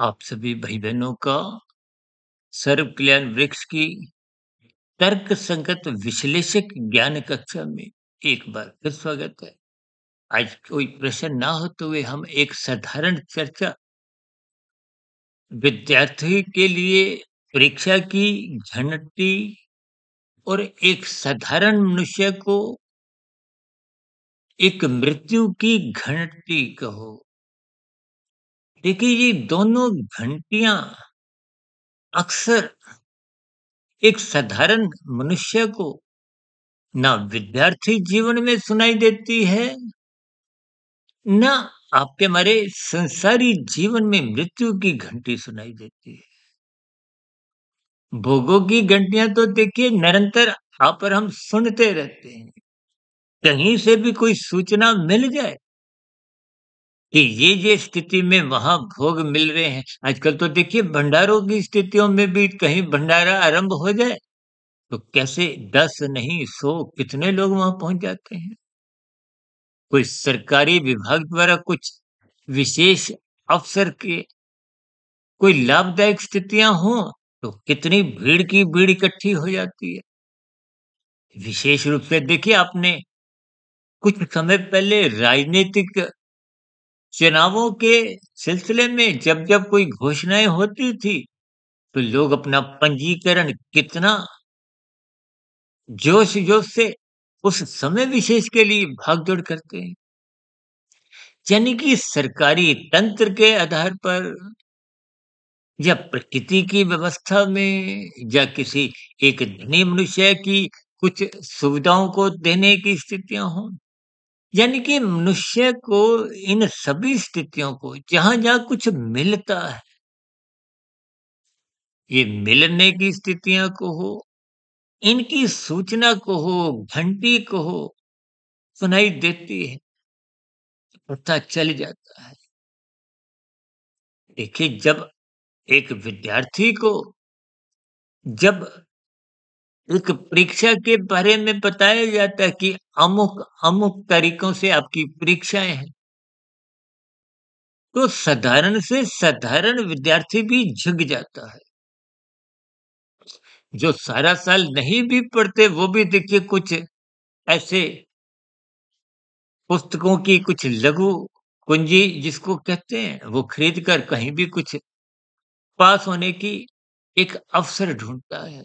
आप सभी भाई-बहनों का सर्व कल्याण वृक्ष की तर्क संगत विश्लेषक ज्ञान कक्षा में एक बार फिर स्वागत है। आज कोई प्रश्न ना होते हुए हम एक साधारण चर्चा विद्यार्थी के लिए परीक्षा की घंटी और एक साधारण मनुष्य को एक मृत्यु की घंटी कहो। देखिए ये दोनों घंटियां अक्सर एक साधारण मनुष्य को ना विद्यार्थी जीवन में सुनाई देती है, ना आपके हमारे संसारी जीवन में मृत्यु की घंटी सुनाई देती है। भोगों की घंटियां तो देखिए निरंतर आप पर हम सुनते रहते हैं। कहीं से भी कोई सूचना मिल जाए कि ये स्थिति में वहां भोग मिल रहे हैं। आजकल तो देखिए भंडारों की स्थितियों में भी कहीं भंडारा आरंभ हो जाए तो कैसे 10 नहीं 100 कितने लोग वहां पहुंच जाते हैं। कोई सरकारी विभाग द्वारा कुछ विशेष अवसर के कोई लाभदायक स्थितियां हों तो कितनी भीड़ की भीड़ इकट्ठी हो जाती है। विशेष रूप से देखिए आपने कुछ समय पहले राजनीतिक चुनावों के सिलसिले में जब कोई घोषणाएं होती थी तो लोग अपना पंजीकरण कितना जोश जोश से उस समय विशेष के लिए भागदौड़ करते हैं। यानी कि सरकारी तंत्र के आधार पर या प्रकृति की व्यवस्था में या किसी एक धनी मनुष्य की कुछ सुविधाओं को देने की स्थितियां हों, यानी कि मनुष्य को इन सभी स्थितियों को जहां-जहां कुछ मिलता है, ये मिलने की स्थितियां को हो, इनकी सूचना को हो, घंटी को हो, सुनाई देती है, पता चल जाता है। देखिए जब एक विद्यार्थी को जब एक परीक्षा के बारे में बताया जाता है कि अमुक तरीकों से आपकी परीक्षाएं हैं, तो साधारण से साधारण विद्यार्थी भी झुक जाता है। जो सारा साल नहीं भी पढ़ते वो भी देखिए कुछ ऐसे पुस्तकों की कुछ लघु कुंजी जिसको कहते हैं वो खरीद कर कहीं भी कुछ पास होने की एक अवसर ढूंढता है।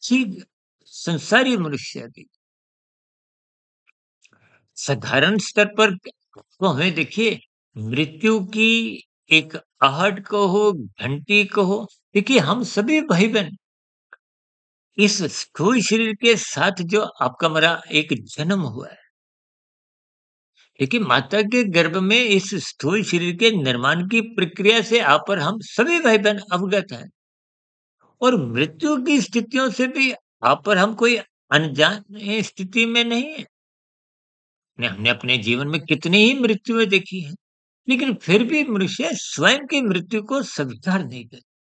ठीक संसारी मनुष्य भी साधारण स्तर पर तो हमें देखिए मृत्यु की एक आहट कहो, घंटी कहो, देखिए हम सभी भाई-बहन इस स्थूल शरीर के साथ जो आपका हमारा एक जन्म हुआ है, देखिए माता के गर्भ में इस स्थूल शरीर के निर्माण की प्रक्रिया से आप और हम सभी भाई-बहन अवगत हैं और मृत्यु की स्थितियों से भी आप और हम कोई अनजान स्थिति में नहीं है। हमने अपने जीवन में कितनी ही मृत्युएँ देखी हैं, लेकिन फिर भी मनुष्य स्वयं की मृत्यु को स्वीकार नहीं करता।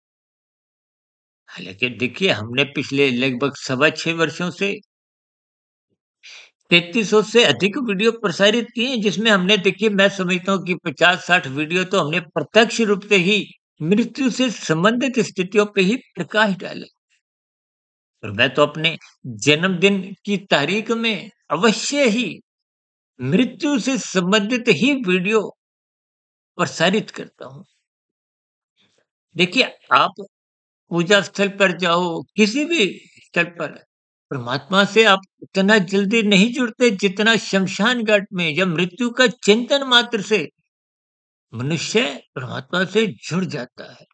हालाँकि देखिए हमने पिछले लगभग सवा 6 वर्षों से 3300 से अधिक वीडियो प्रसारित किए हैं, जिसमें हमने देखिए मैं समझता हूँ कि 50-60 वीडियो तो हमने प्रत्यक्ष रूप से ही मृत्यु से संबंधित स्थितियों पे ही प्रकाश डाला। और मैं तो अपने जन्मदिन की तारीख में अवश्य ही मृत्यु से संबंधित ही वीडियो प्रसारित करता हूँ। देखिए आप पूजा स्थल पर जाओ, किसी भी स्थल पर, परमात्मा से आप उतना जल्दी नहीं जुड़ते जितना शमशान घाट में या मृत्यु का चिंतन मात्र से मनुष्य परमात्मा से जुड़ जाता है।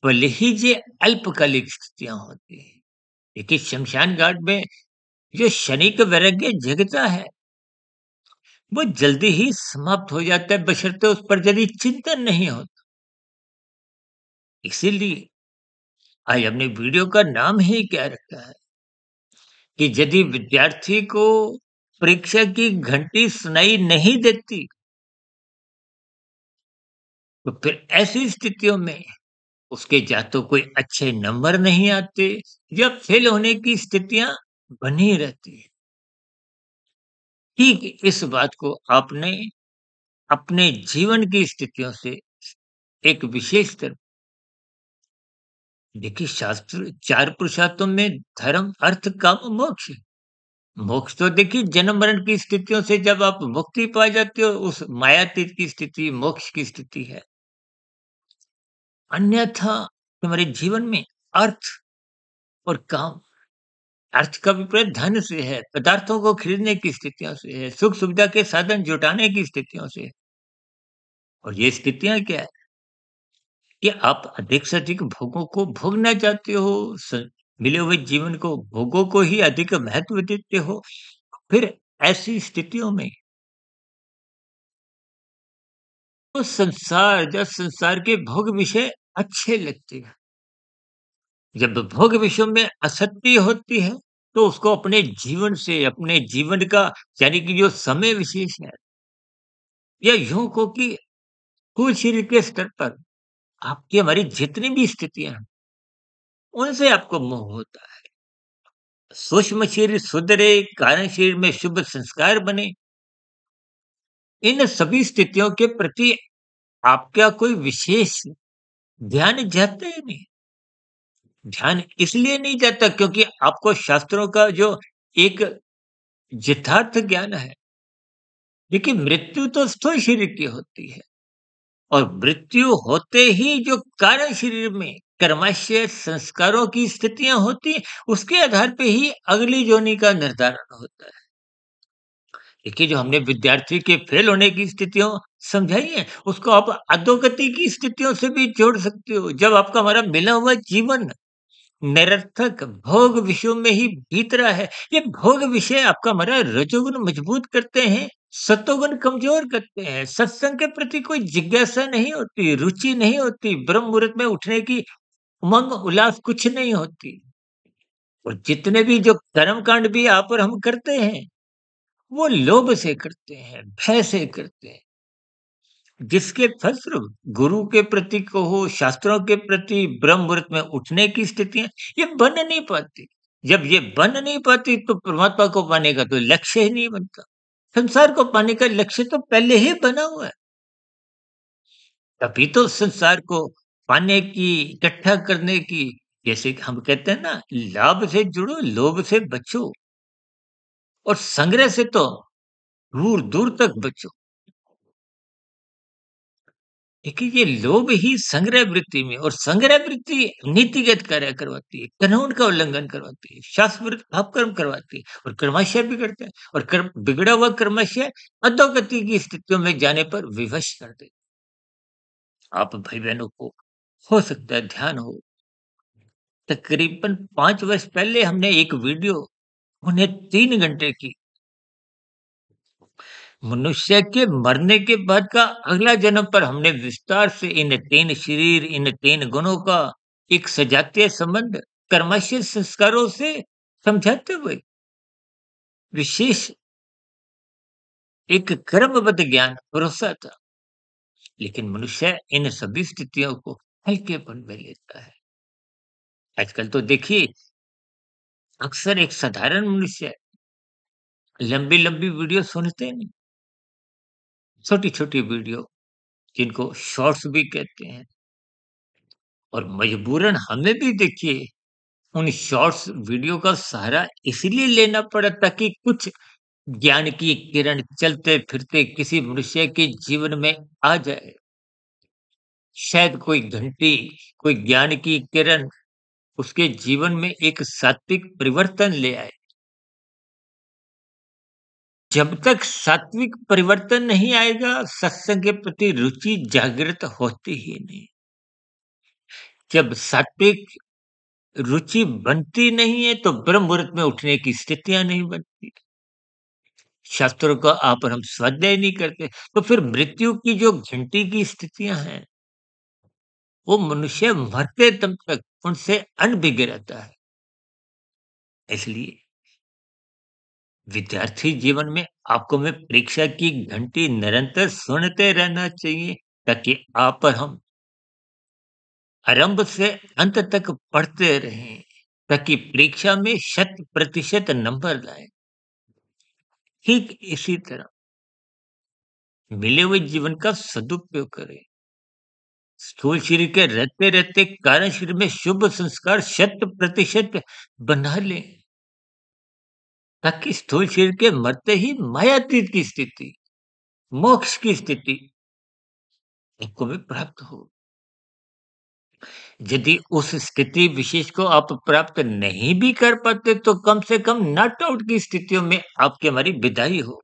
भले ही ये अल्पकालिक स्थितियाँ होती हैं। देखिए शमशान घाट में जो क्षणिक वैराग्य जगता है, वो जल्दी ही समाप्त हो जाता है बशर्ते उस पर यदि चिंतन नहीं होता। इसीलिए आज हमने वीडियो का नाम ही क्या रखा है कि यदि विद्यार्थी को परीक्षा की घंटी सुनाई नहीं देती, तो फिर ऐसी स्थितियों में उसके या तो कोई अच्छे नंबर नहीं आते या फेल होने की स्थितियां बनी रहती है। ठीक इस बात को आपने अपने जीवन की स्थितियों से एक विशेष स्तर। देखिए, शास्त्र 4 पुरुषार्थों में धर्म, अर्थ, काम, मोक्ष। मोक्ष तो देखिए जन्म मरण की स्थितियों से जब आप मुक्ति पा जाते हो, उस मायातीत की स्थिति मोक्ष की स्थिति है। अन्यथा तुम्हारे जीवन में अर्थ और काम, अर्थ का विपरीत धन से है, पदार्थों को खरीदने की स्थितियों से है, सुख सुविधा के साधन जुटाने की स्थितियों से है। और ये स्थितियां क्या है कि आप अधिक से अधिक भोगों को भोगना चाहते हो, मिले हुए जीवन को भोगों को ही अधिक महत्व देते हो। फिर ऐसी स्थितियों में तो संसार, जब संसार के भोग विषय अच्छे लगते हैं, जब भोग विषयों में आसक्ति होती है, तो उसको अपने जीवन से, अपने जीवन का यानी कि जो समय विशेष है, या यूं को कि स्थूल शरीर के स्तर पर आपकी हमारी जितनी भी स्थितियां हैं, उनसे आपको मोह होता है। सूक्ष्म शरीर सुधरे, कारण शरीर में शुभ संस्कार बने, इन सभी स्थितियों के प्रति आपका कोई विशेष ध्यान जाता ही नहीं। ध्यान इसलिए नहीं जाता क्योंकि आपको शास्त्रों का जो एक यथार्थ ज्ञान है। देखिए, मृत्यु तो स्थूल शरीर की होती है, और मृत्यु होते ही जो कारण शरीर में कर्माशय संस्कारों की स्थितियां होती हैं, उसके आधार पे ही अगली योनि का निर्धारण होता है। देखिए, जो हमने विद्यार्थी के फेल होने की स्थितियों समझाई है, उसको आप अधोगति की स्थितियों से भी जोड़ सकते हो। जब आपका हमारा मिला हुआ जीवन निरर्थक भोग विषयों में ही बीत रहा है, ये भोग विषय आपका हमारा रजोगुण मजबूत करते हैं, सतोगुण कमजोर करते हैं। सत्संग के प्रति कोई जिज्ञासा नहीं होती, रुचि नहीं होती, ब्रह्म मुहूर्त में उठने की उमंग उल्लास कुछ नहीं होती। और जितने भी जो कर्म कांड भी आप और हम करते हैं, वो लोभ से करते हैं, भय से करते हैं, जिसके फलस्वरूप गुरु के प्रति कहो, शास्त्रों के प्रति ब्रह्म मुहूर्त में उठने की स्थितियां ये बन नहीं पाती। जब ये बन नहीं पाती तो परमात्मा को पाने का तो लक्ष्य ही नहीं बनता। संसार को पाने का लक्ष्य तो पहले ही बना हुआ है। तभी तो संसार को पाने की, इकट्ठा करने की, जैसे कि हम कहते हैं ना, लाभ से जुड़ो, लोभ से बचो, और संग्रह से तो दूर दूर तक बचो। देखिए, ये लोभ ही संग्रह वृत्ति में, और संग्रह वृत्ति नीतिगत कार्य करवाती है, कानून का उल्लंघन करवाती है, शास्त्र विरुद्ध अपकर्म करवाती है, और कर्माशय भी करते हैं, और कर्म बिगड़ा हुआ कर्माशय अधोगति की स्थितियों में जाने पर विवश कर देते। आप भाई बहनों को हो सकता है ध्यान हो, तकरीबन 5 वर्ष पहले हमने एक वीडियो उन्हें 3 घंटे की, मनुष्य के मरने के बाद का अगला जन्म पर हमने विस्तार से इन 3 शरीर, इन 3 गुणों का एक सजातीय संबंध कर्मशील संस्कारों से समझाते हुए विशेष एक कर्मबद्ध ज्ञान परोसा था। लेकिन मनुष्य इन सभी स्थितियों को हल्केपन में लेता है। आजकल तो देखिए, अक्सर एक साधारण मनुष्य लंबी लंबी वीडियो सुनते नहीं, छोटी छोटी वीडियो, जिनको शॉर्ट्स भी कहते हैं, और मजबूरन हमें भी देखिए उन शॉर्ट्स वीडियो का सहारा इसलिए लेना पड़ा ताकि कुछ ज्ञान की किरण चलते-फिरते किसी मनुष्य के जीवन में आ जाए। शायद कोई घंटी, कोई ज्ञान की किरण उसके जीवन में एक सात्विक परिवर्तन ले आए। जब तक सात्विक परिवर्तन नहीं आएगा, सत्संग के प्रति रुचि जागृत होती ही नहीं। जब सात्विक रुचि बनती नहीं है, तो ब्रह्म मुहूर्त में उठने की स्थितियाँ नहीं बनती। शास्त्रों का आप और हम स्वाध्याय नहीं करते, तो फिर मृत्यु की जो घंटी की स्थितियां हैं, वो मनुष्य मरते दम तक उनसे अनभिज्ञ रहता है। इसलिए विद्यार्थी जीवन में आपको में परीक्षा की घंटी निरंतर सुनते रहना चाहिए, ताकि आप और हम आरंभ से अंत तक पढ़ते रहें, ताकि परीक्षा में 100% नंबर लाए। ठीक इसी तरह मिले हुए जीवन का सदुपयोग करें। स्थूल शरीर के रहते-रहते कारण शरीर में शुभ संस्कार शत प्रतिशत बना लें, ताकि स्थूल शरीर के मरते ही मायातीत की स्थिति, मोक्ष की स्थिति आपको भी प्राप्त हो। यदि उस स्थिति विशेष को आप प्राप्त नहीं भी कर पाते, तो कम से कम नॉट आउट की स्थितियों में आपकी हमारी विदाई हो।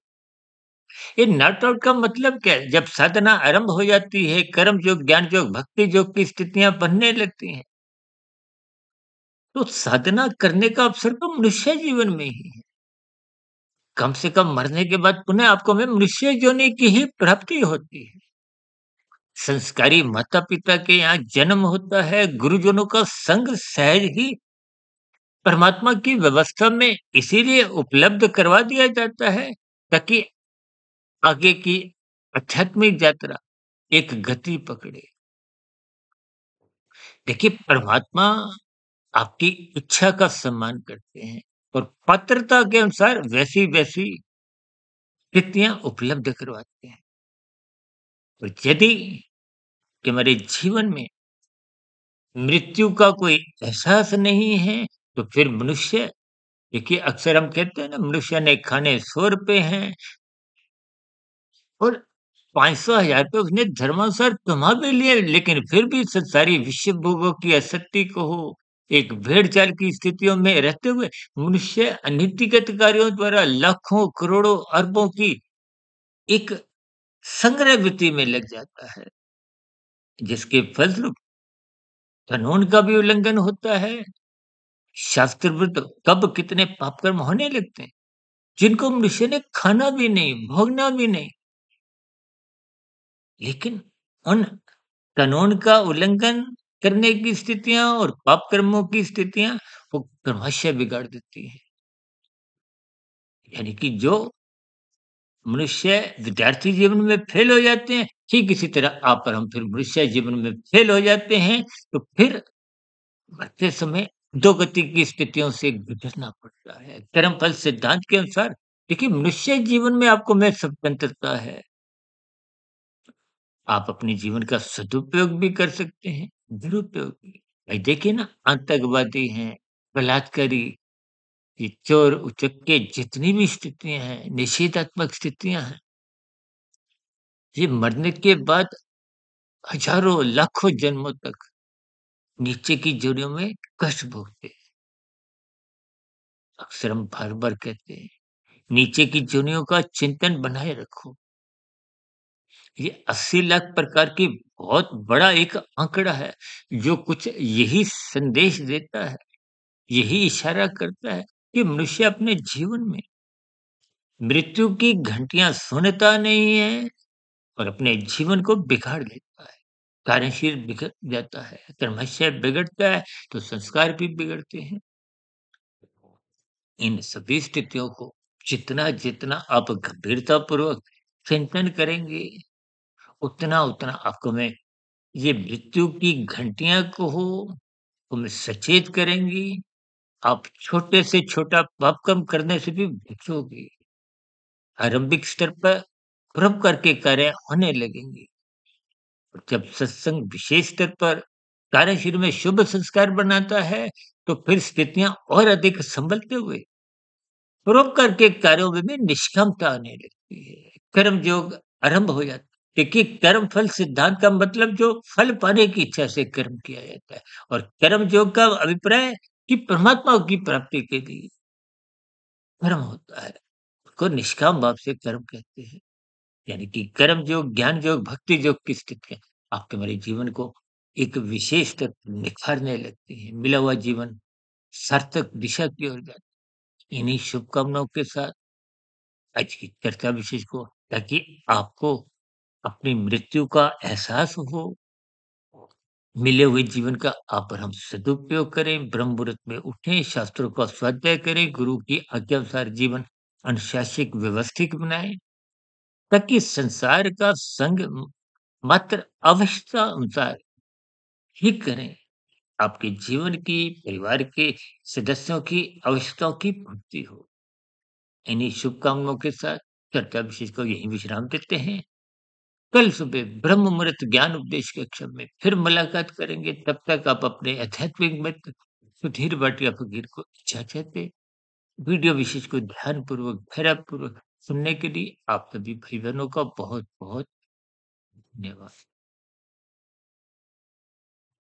ये नॉट आउट का मतलब क्या है? जब साधना आरंभ हो जाती है, कर्म योग, ज्ञान योग, भक्ति योग की स्थितियाँ बनने लगती हैं, तो साधना करने का अवसर तो मनुष्य जीवन में ही है। कम से कम मरने के बाद पुनः आपको में मनुष्य योनि की ही प्राप्ति होती है। संस्कारी माता-पिता के यहाँ जन्म होता है, गुरुजनों का संग सहज ही परमात्मा की व्यवस्था में इसीलिए उपलब्ध करवा दिया जाता है, ताकि आगे की आध्यात्मिक यात्रा एक गति पकड़े। देखिए, परमात्मा आपकी इच्छा का सम्मान करते हैं और पात्रता के अनुसार वैसी-वैसी स्थितियाँ उपलब्ध करवाते हैं। और यदि कि हमारे जीवन में मृत्यु का कोई एहसास नहीं है, तो फिर मनुष्य, देखिए अक्सर हम कहते हैं ना, मनुष्य ने खाने 100 रुपए हैं और 500 1000 रुपए उसने धर्मानुसार कमा भी लिए, लेकिन फिर भी संसारी विषय भोगों की आसक्ति को हो, एक भेड़-चाल की स्थितियों में रहते हुए मनुष्य अनीतिगत कार्यों द्वारा लाखों, करोड़ों, अरबों की एक संग्रह वृत्ति में लग जाता है, जिसके फलस्वरूप कानून का भी उल्लंघन होता है, शास्त्र विरुद्ध कब कितने पाप कर्म होने लगते हैं, जिनको मनुष्य ने खाना भी नहीं, भोगना भी नहीं, लेकिन उन कानून का उल्लंघन करने की स्थितियाँ और पाप कर्मों की स्थितियाँ वो क्रमशः बिगाड़ देती हैं। यानी कि जो मनुष्य विद्यार्थी जीवन में फेल हो जाते हैं, ठीक इसी तरह आप और हम फिर मनुष्य जीवन में फेल हो जाते हैं, तो फिर मरते समय दो गति की स्थितियों से गुजरना पड़ता है। कर्मफल सिद्धांत के अनुसार देखिए, मनुष्य जीवन में आपको में स्वतंत्रता है। आप अपने जीवन का सदुपयोग भी कर सकते हैं, दुरुपयोग भी। भाई देखिए ना, आतंकवादी हैं, बलात्कारी, ये चोर उचक्के जितनी भी स्थितियाँ हैं, निषेधात्मक स्थितियाँ हैं, ये मरने के बाद हज़ारों, लाखों जन्मों तक नीचे की जोनियों में कष्ट भोगते हैं। अक्सर हम बार-बार कहते हैं, नीचे की जोनियों का चिंतन बनाए रखो। ये 80 लाख प्रकार की बहुत बड़ा एक आंकड़ा है, जो कुछ यही संदेश देता है, यही इशारा करता है कि मनुष्य अपने जीवन में मृत्यु की घंटियाँ सुनता नहीं है और अपने जीवन को बिगाड़ लेता है। कार्यशील बिगड़ जाता है, कर्मशय बिगड़ता है, तो संस्कार भी बिगड़ते हैं। इन सभी स्थितियों को जितना-जितना आप गंभीरतापूर्वक चिंतन करेंगे, उतना-उतना आपको में ये मृत्यु की घंटियाँ को हो, तुम्हें सचेत करेंगी। आप छोटे से छोटा पाप कर्म करने से भी बचोगे। आरंभिक स्तर पर परोपकार के कार्य होने लगेंगे। और जब सत्संग विशेष स्तर पर कार्यशील में शुभ संस्कार बनाता है, तो फिर स्थितियाँ और अधिक संभलते हुए परोपकार के कार्यों में भी निष्कामता आने लगती है। कर्म योग आरंभ हो जाता है। देखिए, कर्म फल सिद्धांत का मतलब जो फल पाने की इच्छा से कर्म किया जाता है, और कर्म योग का अभिप्राय कि परमात्मा की प्राप्ति के लिए कर्म होता है। उसको निष्काम भाव से कर्म कहते हैं। यानी कि कर्म योग, ज्ञान योग, भक्ति योग की स्थितियाँ आपके हमारे जीवन को एक विशेष तक निखारने लगती हैं। मिला हुआ जीवन सार्थक दिशा की ओर जाता है। इन्हीं शुभकामनाओं के साथ आज की चर्चा विशेष को, ताकि आपको अपनी मृत्यु का एहसास हो, मिले हुए जीवन का आप और हम सदुपयोग करें, ब्रह्म मुहूर्त में उठें, शास्त्रों का स्वाध्याय करें, गुरु की आज्ञा अनुसार जीवन अनुशासित व्यवस्थित बनाएं, ताकि संसार का संग मात्र आवश्यकता अनुसार ही करें। आपके जीवन की, परिवार के सदस्यों की आवश्यकताओं की पूर्ति हो। इन्हीं शुभकामनाओं के साथ चर्चा विशेष को यहीं विश्राम देते हैं। कल सुबह ब्रह्म मुहूर्त ज्ञान उपदेश कक्षा में फिर मुलाकात करेंगे। तब तक आप अपने आध्यात्मिक मित्र सुधीर भाटिया फकीर को इजाज़त दें। वीडियो विशेष को ध्यानपूर्वक, धैर्यपूर्वक सुनने के लिए आप सभी भाई-बहनों का बहुत-बहुत धन्यवाद।